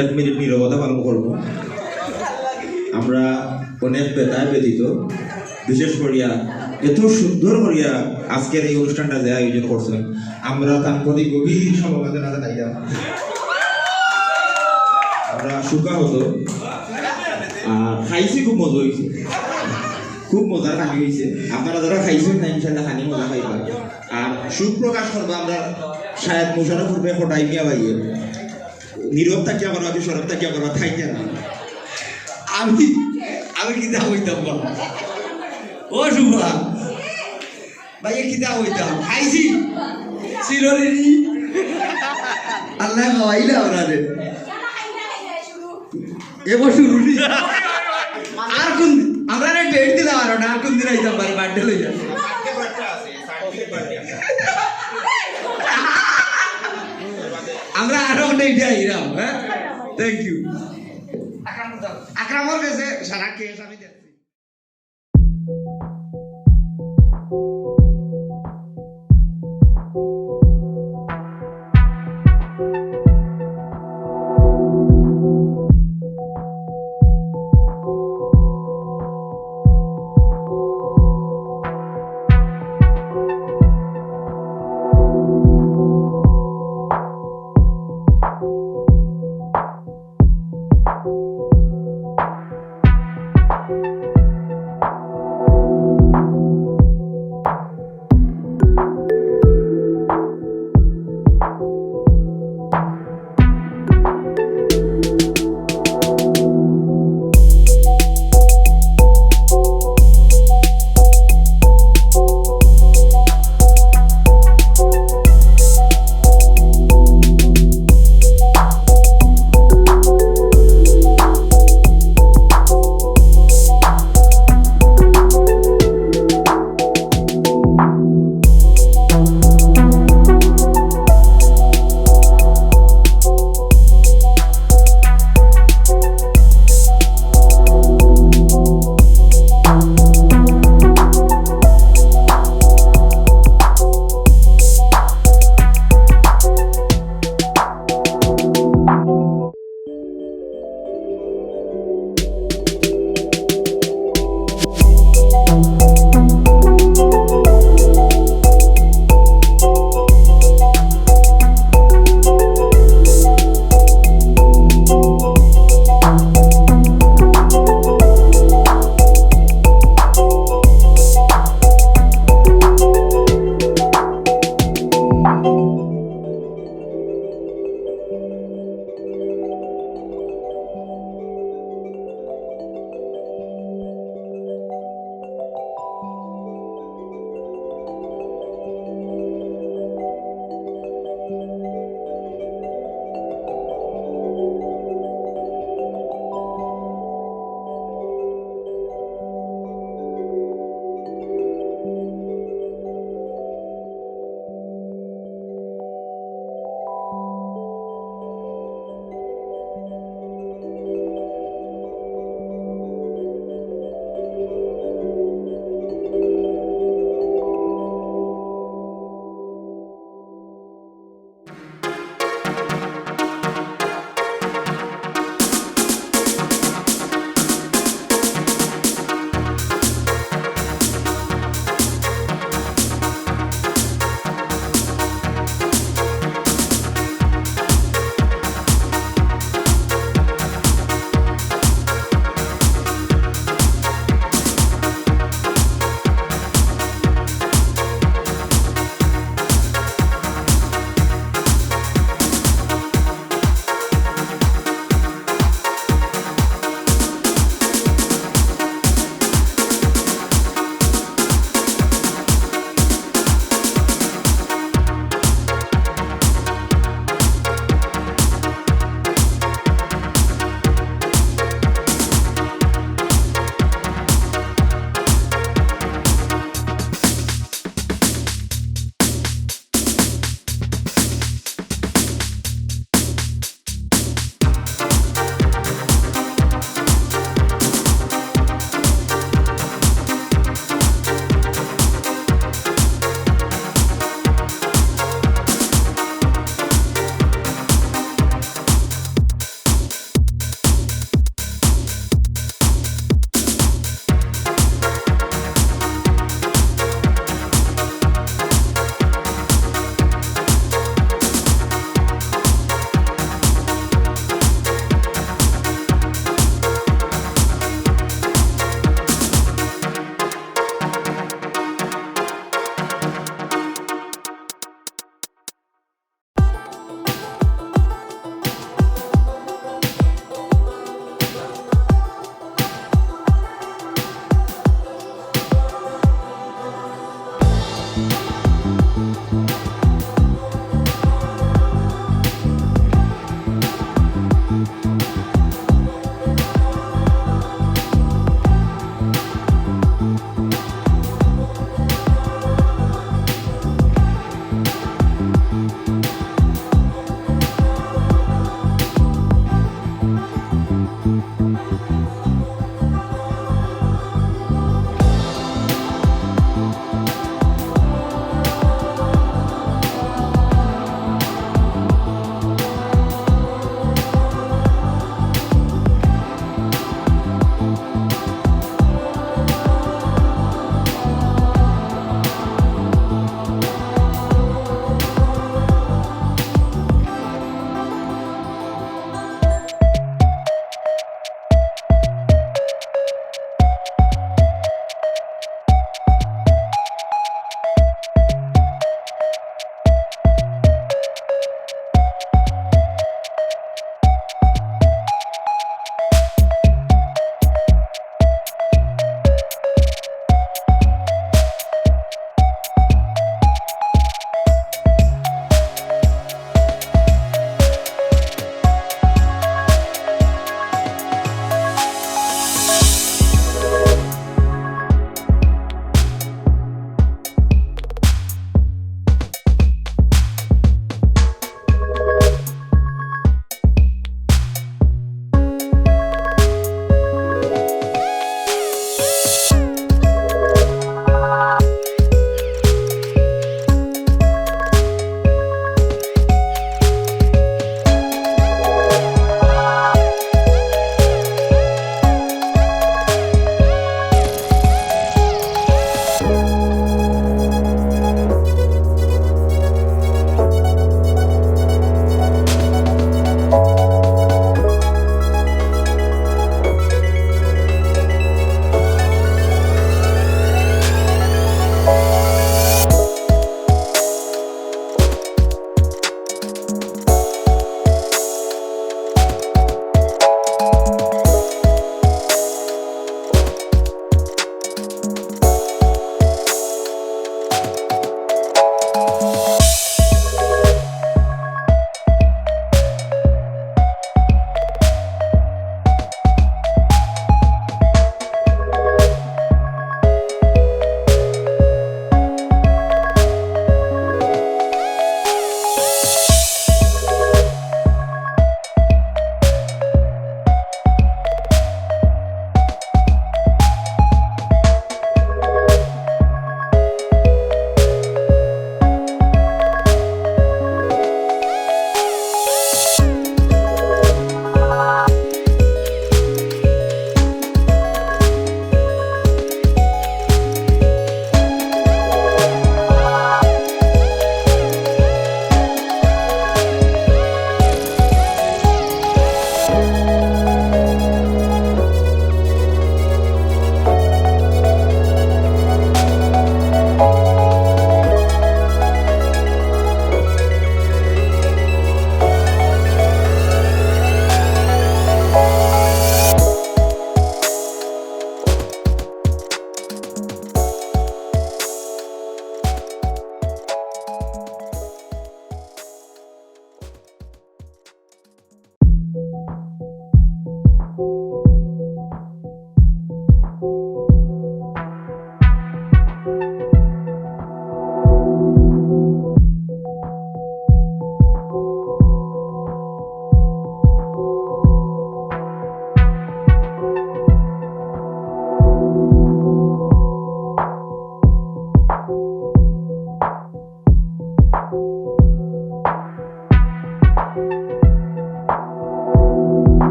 1 minute নীরবতা পালন করব। আমরা অনেক বেতায় ব্যতীত বিশেষ করিয়া এত সুন্দর করিয়া আজকের এই অনুষ্ঠানটা যে আয়োজন করছেন আমরা তার প্রতি গভীর সমবেদনা জানাইলাম। আমরা সুখা হতো খাইছি, খুব মজা হয়েছে, খুব মজার খানি হয়েছে। আপনারা যারা খাইছেন না ইনশাল্লাহ খানি মজা খাইবা। আর সুখ প্রকাশ করবো আমরা শায়দ মোশারফ করবে কোটাই মিয়া ভাইয়ের নীরব থাকিয়া করবা কি সরব থাকিয়া করবা থাই না। আমি আমি কিতা হইতাম ও শুভা ভাইয়া কিতা হইতাম খাইছি চিরনি আল্লাহ খাওয়াইলা ওনারে এবার শুরু আর কোন আমরা ডেট দিলাম আর কোন দিন আইতাম ভাই বার্থডে লইয়া আমরা আরো অনেক যাইরাম। হ্যাঁ, থ্যাংক ইউ। আকরামর কাছে সারা কেস আমি দেখছি।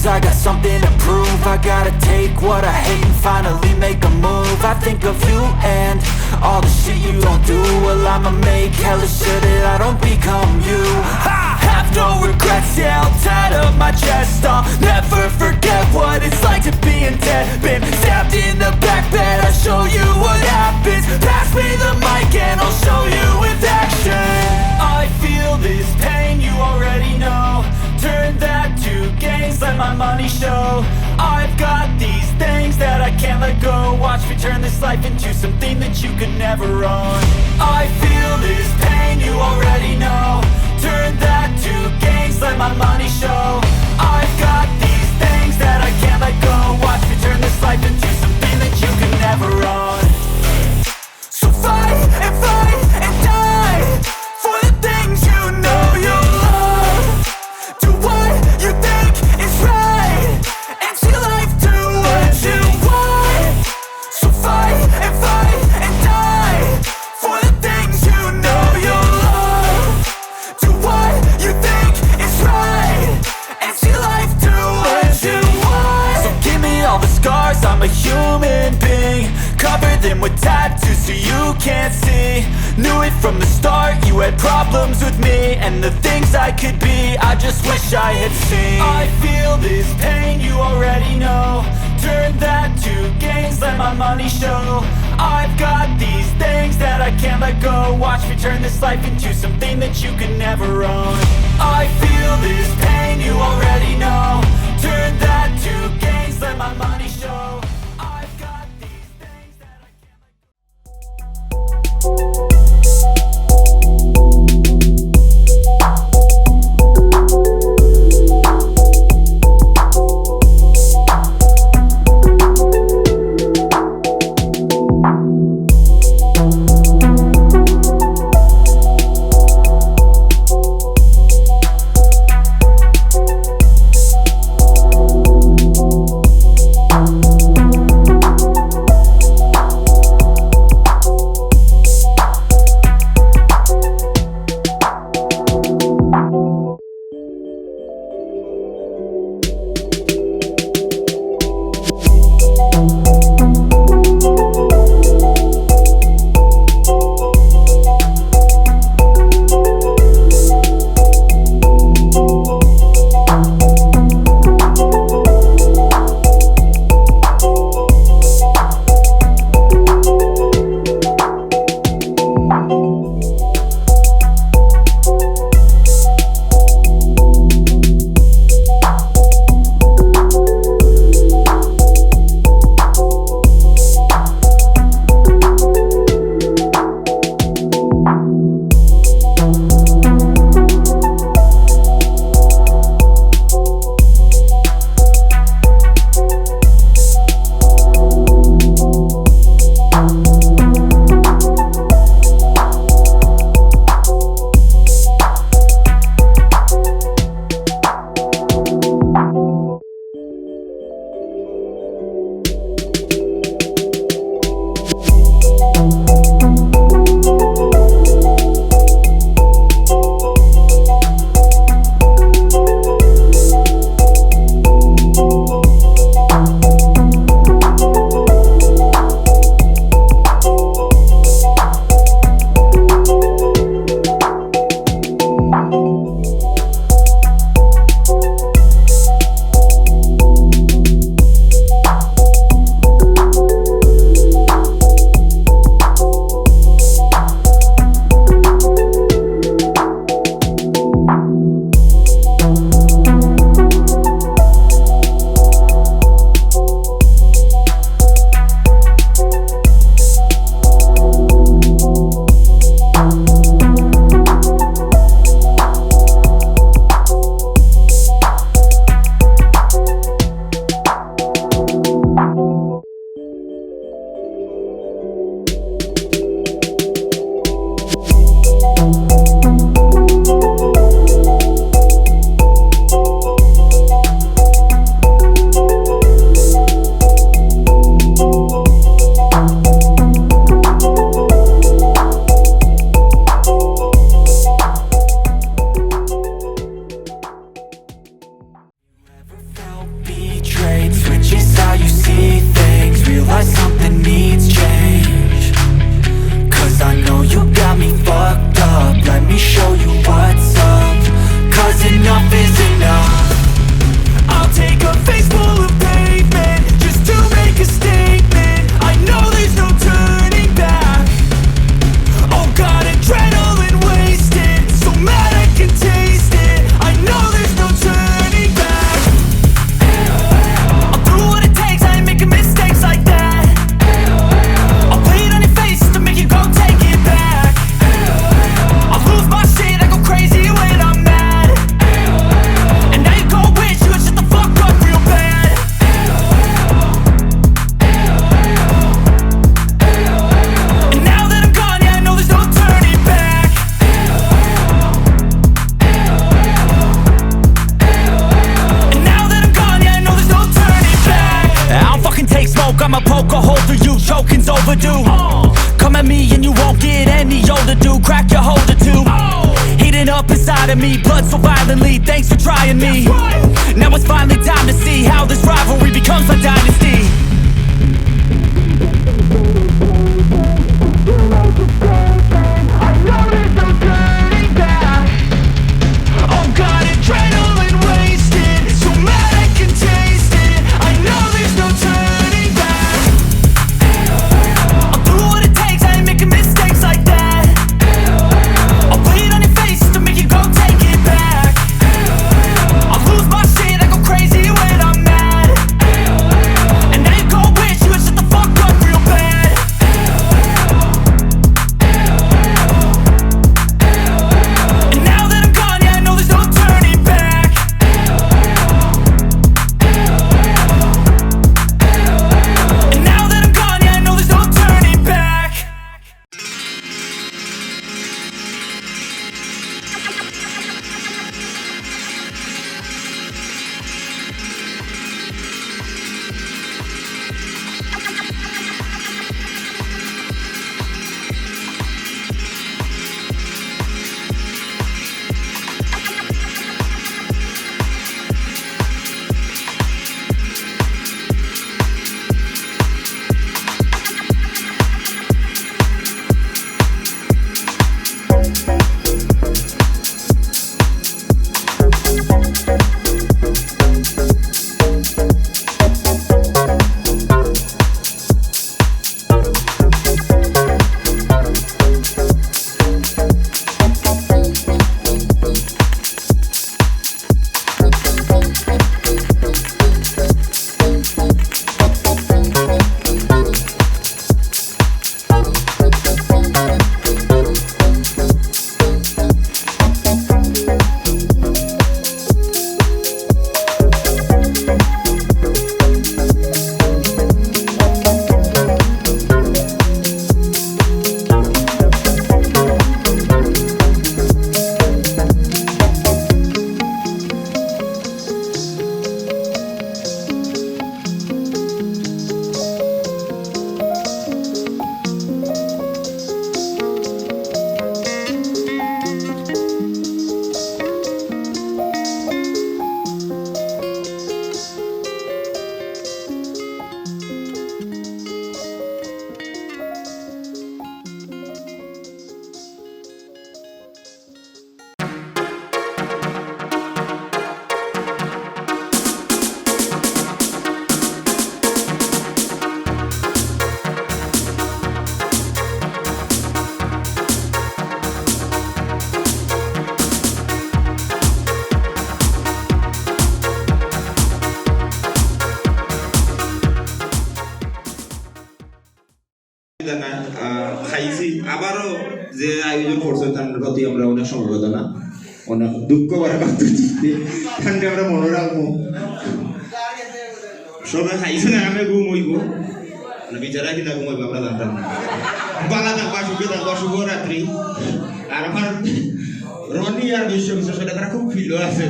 I got something to prove. I gotta take what I hate and finally make a move. I think of you and all the shit you don't do. Well, I'ma make hella sure that I don't become you. I have no regrets, yeah, I'll tie up my chest. I'll never forget what it's like to be in debt. Been stabbed in the back bed, I'll show you what happens. Pass me the mic and I'll show you with action. I feel this pain, you already know. Turn that to gains, let my money show. I've got these things that I can't let go. Watch me turn this life into something that you could never own. I feel this pain, you already know. Turn that to gains, let my money show. I've got these things that I can't let go. Watch me turn this life into something that you could never own. So fight and die for the things you know you love. Do what you think is right and see life do what you want. So fight and die for the things you know you love. Do what you think is right and see life do what you want. So give me all the scars, I'm a human being. Cover them with tattoos so you can't see. Knew it from the start, you had problems with me and the things I could be, I just wish I had seen. I feel this pain, you already know. Turn that to gains, let my money show. I've got these things that I can't let go. Watch me turn this life into something that you could never own. I feel this pain, you already know. Turn that to gains, let my money show. I've got these things that I can't let go. smoke, I'ma poke a hole through you. Choking's overdue. Come at me and you won't get any older, dude. Crack your holder too. Heating up inside of me, blood so violently. Thanks for trying me. Now it's finally time to see how this rivalry becomes a dynasty. I know there's no turning back. Oh God, adrenaline wasted. So mad I can taste it. I know there's no turning back. I'll do what it takes, I ain't making mistakes like that. I'll bleed on your face just to make you go take it back. I'll lose my shit, I go crazy when I'm mad. And now you gon' wish you would shut the fuck up real bad. And now that I'm gone, yeah, I know there's no turning back. And now that I'm gone, yeah, I know there's no turning back. খাইছি আবারও যে আয়োজন করছে তার প্রতি আমরা অনেক সমবেদনা অনেক দুঃখ করে ঠান্ডা আমরা মনে রাখবো সবাই খাইছে না আমি ঘুম হইব বিচারা কিনা ঘুমাইবো আমরা জানতাম না বালা থাকবা সুখে থাকবা শুভরাত্রি আর আমার রনি আর বিশ্ব সেটা তারা খুব ফিল আছে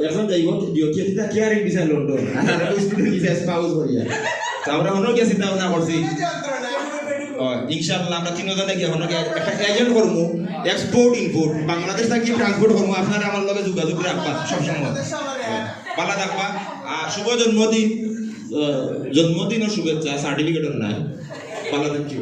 এখন যাইব ডিওটিটা কেয়ারিং দিছে লন্ডন আর স্টুডেন্ট দিছে স্পাউস করিয়া আমরা অন্য কে চিন্তা ভাবনা করছি ইনশাআল্লাহ আমরা তিনজনে কি অন্য একটা এজেন্ট করব এক্সপোর্ট ইম্পোর্ট বাংলাদেশ থেকে ট্রান্সপোর্ট করব আপনারা আমার লগে যোগাযোগ রাখবা সব সময় ভালো থাকবা আর শুভ জন্মদিন জন্মদিনের শুভেচ্ছা সার্টিফিকেট নাই ভালো থাকি